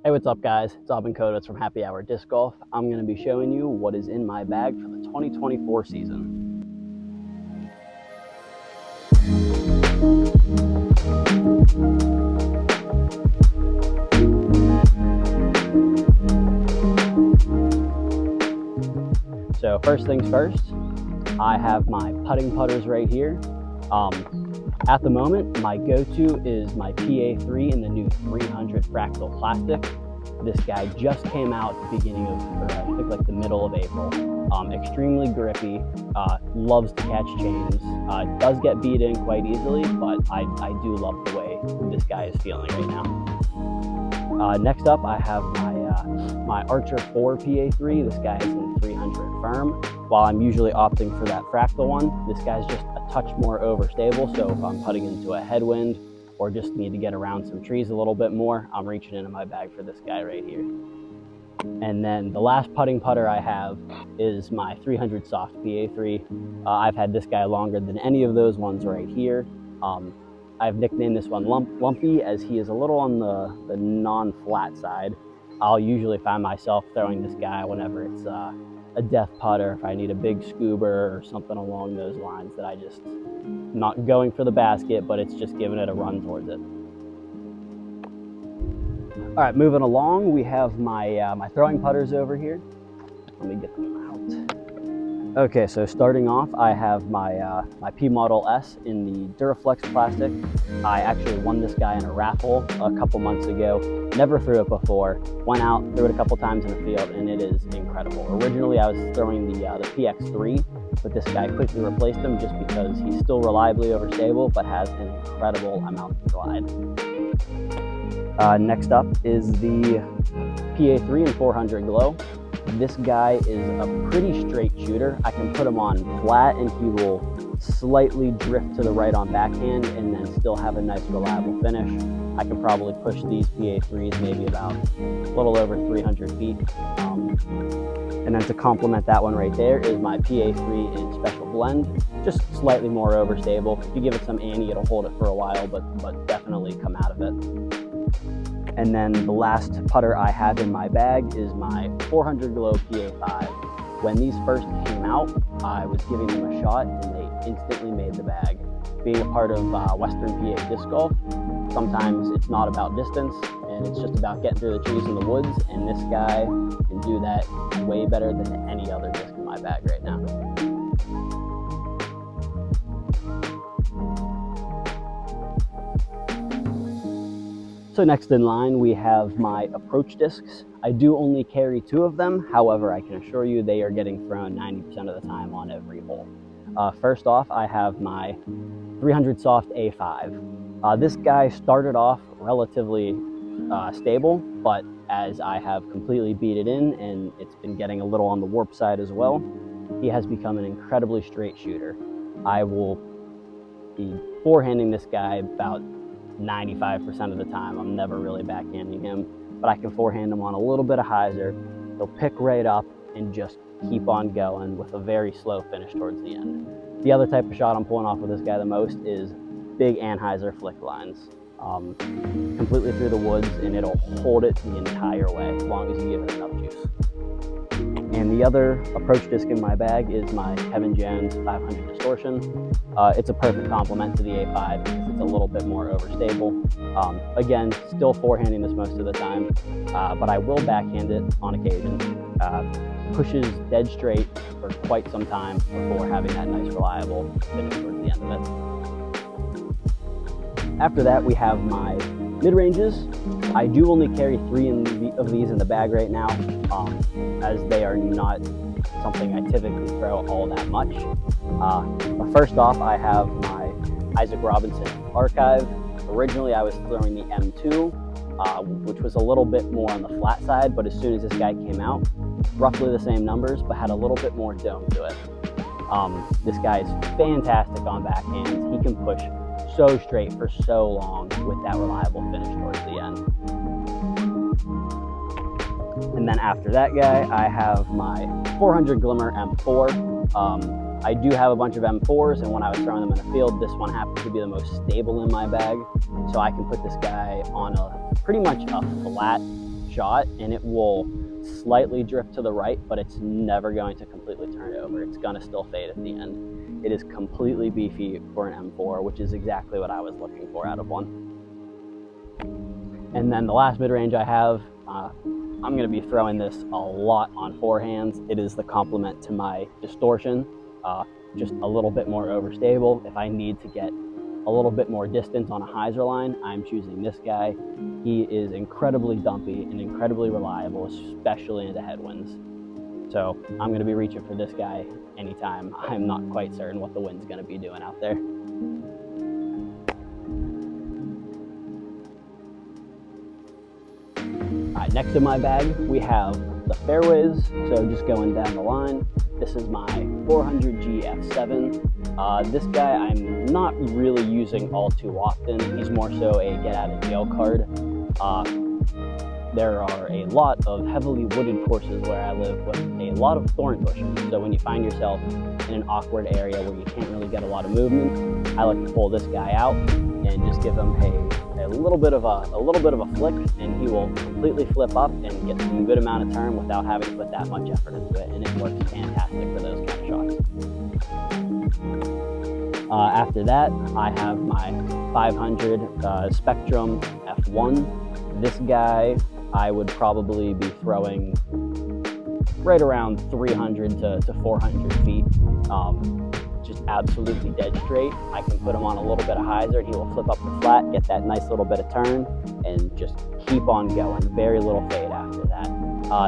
Hey, what's up guys? It's Aubin from Happy Hour Disc Golf. I'm going to be showing you what is in my bag for the 2024 season. So first things first, I have my putting putters right here. At the moment, my go-to is my PA3 in the new 300 fractal plastic. This guy just came out at the beginning of, or I think like the middle of April. Extremely grippy, loves to catch chains, does get beat in quite easily, but I do love the way this guy is feeling right now. Next up, I have my Archer 4 PA3. This guy is in 300 firm. While I'm usually opting for that fractal one, this guy's just a touch more overstable, so if I'm putting into a headwind or just need to get around some trees a little bit more, I'm reaching into my bag for this guy right here. And then the last putting putter I have is my 300 soft PA3. I've had this guy longer than any of those ones right here. I've nicknamed this one Lumpy, as he is a little on the non-flat side. I'll usually find myself throwing this guy whenever it's a death putter, if I need a big scuba or something along those lines that I just not going for the basket, but it's just giving it a run towards it. All right, moving along, we have my my throwing putters over here. Let me get them out. Okay, so starting off, I have my my P Model S in the Duraflex plastic. I actually won this guy in a raffle a couple months ago. Never threw it before. Went out, threw it a couple times in the field, and it is incredible. Originally, I was throwing the PX3, but this guy quickly replaced him just because he's still reliably overstable, but has an incredible amount of glide. Next up is the PA3 in 400 Glow. This guy is a pretty straight shooter. I can put him on flat and he will slightly drift to the right on backhand and then still have a nice reliable finish. I could probably push these PA3s maybe about a little over 300 feet. And then to complement that one right there is my PA3 in Special Blend, just slightly more overstable. If you give it some Annie, it'll hold it for a while, but definitely come out of it. And then the last putter I have in my bag is my 400 Glow PA5. When these first came out, I was giving them a shot and they instantly made the bag. Being a part of Western PA Disc Golf, sometimes it's not about distance and it's just about getting through the trees in the woods, and this guy can do that way better than any other disc in my bag right now. So next in line, we have my approach discs. I do only carry 2 of them. However, I can assure you they are getting thrown 90% of the time on every hole. First off, I have my 300 soft A5. This guy started off relatively stable, but as I have completely beat it in and it's been getting a little on the warp side as well, he has become an incredibly straight shooter. I will be forehanding this guy about 95% of the time. I'm never really backhanding him, but I can forehand him on a little bit of hyzer. He'll pick right up and just keep on going with a very slow finish towards the end. The other type of shot I'm pulling off with this guy the most is big Anheuser flick lines. Completely through the woods, and it'll hold it the entire way as long as you give it enough juice. And the other approach disc in my bag is my Kevin Jones 500 Distortion. It's a perfect complement to the A5 because it's a little bit more overstable. Again, still forehanding this most of the time, but I will backhand it on occasion. Pushes dead straight for quite some time before having that nice reliable finish towards the end of it. After that, we have my mid-ranges. I do only carry 3 of these in the bag right now, as they are not something I typically throw all that much. But first off, I have my Isaac Robinson Archive. Originally, I was throwing the M2, which was a little bit more on the flat side, but as soon as this guy came out, roughly the same numbers, but had a little bit more dome to it. This guy is fantastic on backhands. He can push so straight for so long with that reliable finish towards the end. And then after that guy, I have my 400 Glimmer M4. I do have a bunch of M4s, and when I was throwing them in the field, this one happens to be the most stable in my bag. So I can put this guy on pretty much a flat shot, and it will slightly drift to the right, but it's never going to completely turn over. It's going to still fade at the end. It is completely beefy for an M4, which is exactly what I was looking for out of one. And then the last mid-range I have, I'm going to be throwing this a lot on forehands. It is the complement to my distortion, just a little bit more overstable. If I need to get a little bit more distance on a hyzer line, I'm choosing this guy. He is incredibly dumpy and incredibly reliable, especially into headwinds. So I'm going to be reaching for this guy anytime I'm not quite certain what the wind's going to be doing out there. All right, next in my bag, we have the fairways. So just going down the line, this is my 400G F7. This guy I'm not really using all too often. He's more so a get out of jail card. There are a lot of heavily wooded courses where I live with a lot of thorn bushes. So when you find yourself in an awkward area where you can't really get a lot of movement, I like to pull this guy out and just give him a little bit of a flick, and he will completely flip up and get some good amount of turn without having to put that much effort into it, and it works fantastic for those kind of shots. After that, I have my 500 Spectrum F1. This guy I would probably be throwing right around 300 to 400 feet. Just absolutely dead straight. I can put him on a little bit of hyzer, and he will flip up the flat, get that nice little bit of turn, and just keep on going. Very little fade after that.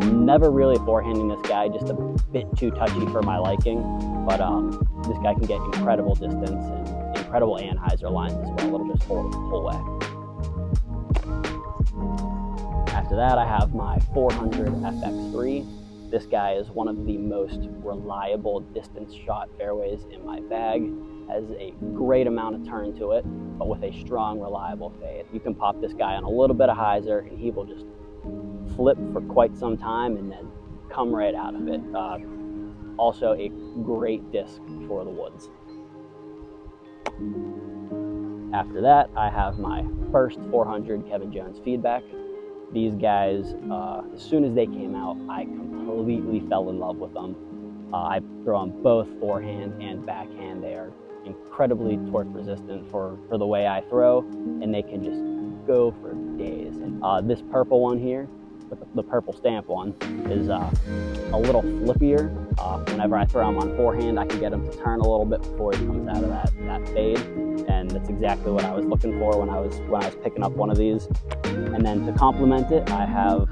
Never really forehanding this guy, just a bit too touchy for my liking, but this guy can get incredible distance and incredible hyzer lines as well. It'll just hold it the whole way. After that, I have my 400 FX3. This guy is one of the most reliable distance shot fairways in my bag. Has a great amount of turn to it, but with a strong, reliable fade. You can pop this guy on a little bit of hyzer, and he will just flip for quite some time and then come right out of it. Also a great disc for the woods. After that, I have my first 400 Kevin Jones feedback. These guys, as soon as they came out, I completely fell in love with them. I throw them both forehand and backhand. They are incredibly torque resistant for the way I throw, and they can just go for days. And this purple one here, with the purple stamp one, is a little flippier. Whenever I throw him on forehand, I can get him to turn a little bit before he comes out of that fade, and that's exactly what I was looking for when I was picking up one of these. And then to complement it, I have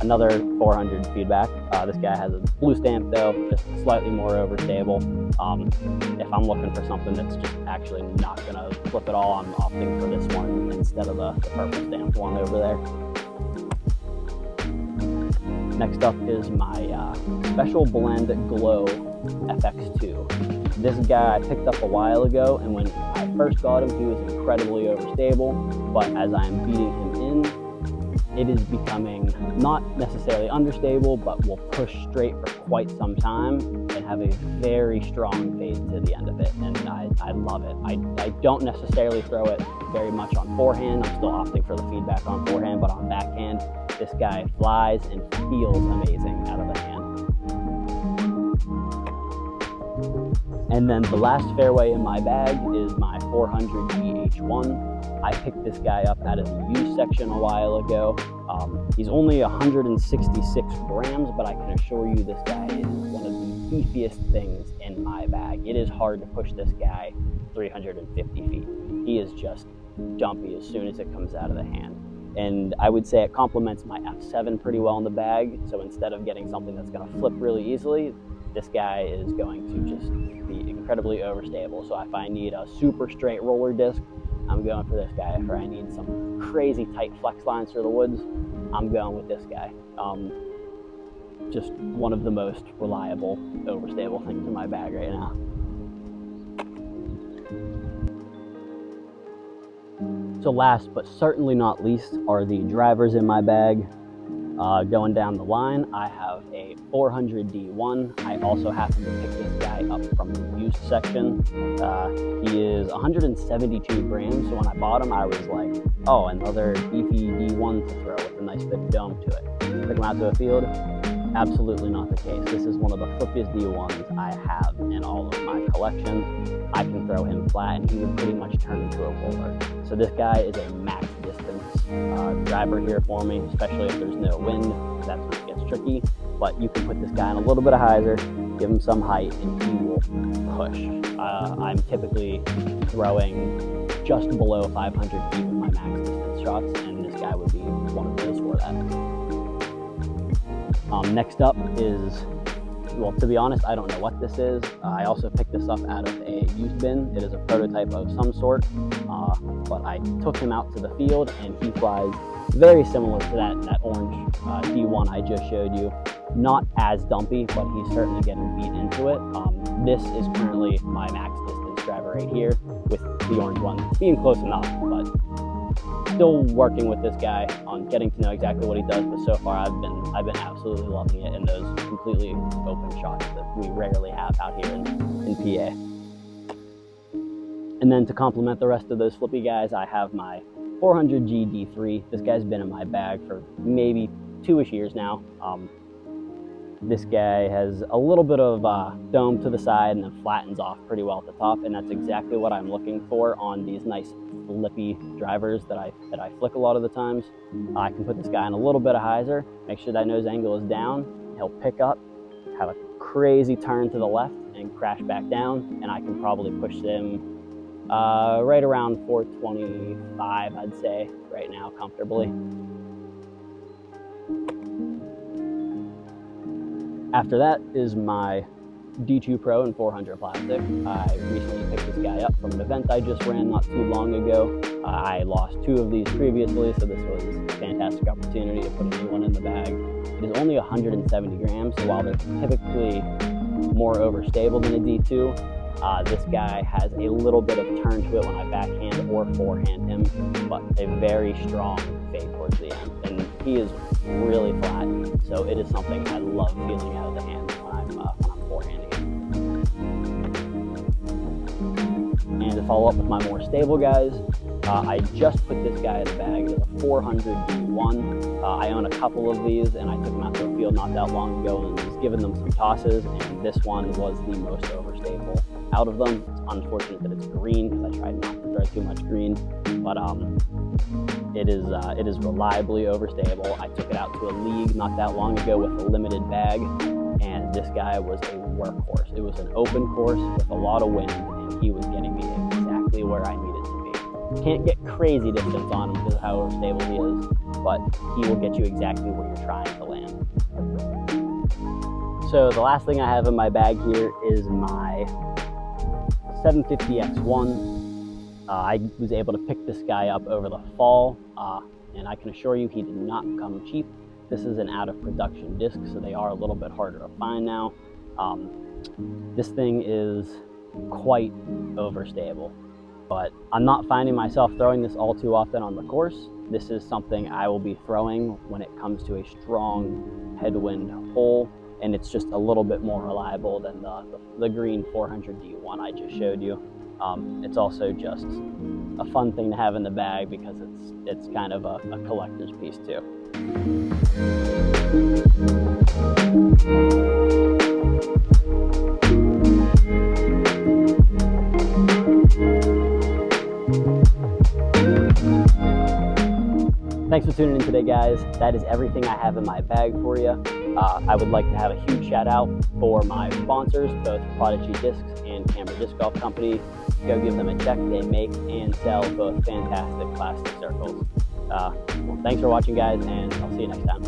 another 400 feedback. This guy has a blue stamp though, just slightly more overstable. If I'm looking for something that's just actually not gonna flip at all, I'm opting for this one instead of the purple stamped one over there. Next up is my Special Blend Glow FX2. This guy I picked up a while ago, and when I first got him, he was incredibly overstable, but as I'm beating him in, it is becoming not necessarily understable, but will push straight for quite some time and have a very strong fade to the end of it, and I love it. I don't necessarily throw it very much on forehand. I'm still opting for the feedback on forehand, but on backhand, this guy flies and feels amazing out of the hand. And then the last fairway in my bag is my 400 GH1. I picked this guy up out of the used section a while ago. He's only 166 grams, but I can assure you this guy is one of the beefiest things in my bag. It is hard to push this guy 350 feet. He is just dumpy as soon as it comes out of the hand. And I would say it complements my F7 pretty well in the bag. So instead of getting something that's going to flip really easily, this guy is going to just be incredibly overstable. So if I need a super straight roller disc, I'm going for this guy. If I need some crazy tight flex lines through the woods, I'm going with this guy. Just one of the most reliable, overstable things in my bag right now. So last but certainly not least are the drivers in my bag. Going down the line, I have a 400 D1. I also happen to pick this guy up from the used section. He is 172 grams, so when I bought him, I was like, oh, another beefy D1 to throw with a nice bit of dome to it. Took him out to a field. Absolutely not the case. This is one of the flippiest D1s I have in all of my collection. I can throw him flat and he would pretty much turn into a roller. So this guy is a max distance driver here for me, especially if there's no wind. That's when it gets tricky. But you can put this guy in a little bit of hyzer, give him some height, and he will push. I'm typically throwing just below 500 feet with my max distance shots, and this guy would be one of those for that. Next up is, well, to be honest, I don't know what this is. I also picked this up out of a used bin. It is a prototype of some sort, but I took him out to the field and he flies very similar to that orange D1 I just showed you. Not as dumpy, but he's certainly getting beat into it. This is currently my max distance driver right here, with the orange one being close enough, but still working with this guy on getting to know exactly what he does. But so far I've been absolutely loving it in those completely open shots that we rarely have out here in PA. And then to complement the rest of those flippy guys, I have my 400G D3. This guy's been in my bag for maybe 2-ish years now. This guy has a little bit of dome to the side and then flattens off pretty well at the top, and that's exactly what I'm looking for on these nice flippy drivers that I flick a lot of the times. I can put this guy in a little bit of hyzer, make sure that nose angle is down. He'll pick up, have a crazy turn to the left, and crash back down, and I can probably push him right around 425, I'd say, right now, comfortably. After that is my D2 Pro in 400 plastic. I recently picked this guy up from an event I just ran not too long ago. I lost 2 of these previously, so this was a fantastic opportunity to put a new one in the bag. It is only 170 grams, so while they're typically more overstable than a D2, this guy has a little bit of turn to it when I backhand or forehand him, but a very strong fade towards the end. And he is really flat, so it is something I love feeling out of the hand when I'm forehanding him. And to follow up with my more stable guys, I just put this guy in the bag. It is a 400 D1. I own a couple of these, and I took them out to a field not that long ago and was giving them some tosses, and this one was the most overstable out of them. It's unfortunate that it's green because I tried not to throw too much green, but it is reliably overstable. I took it out to a league not that long ago with a limited bag, and this guy was a workhorse. It was an open course with a lot of wind, and he was getting me exactly where I needed to be. Can't get crazy distance on him because of how overstable he is, but he will get you exactly where you're trying to land. So the last thing I have in my bag here is my 750X1. I was able to pick this guy up over the fall, and I can assure you he did not come cheap. This is an out of production disc, so they are a little bit harder to find now. This thing is quite overstable, but I'm not finding myself throwing this all too often on the course. This is something I will be throwing when it comes to a strong headwind hole, and it's just a little bit more reliable than the green 400 D1 I just showed you. It's also just a fun thing to have in the bag because it's kind of a collector's piece too. Thanks for tuning in today, guys. That is everything I have in my bag for you. I would like to have a huge shout out for my sponsors, both Prodigy Discs and Camber Disc Golf Company. Go give them a check. They make and sell both fantastic plastic circles. Well, thanks for watching, guys, and I'll see you next time.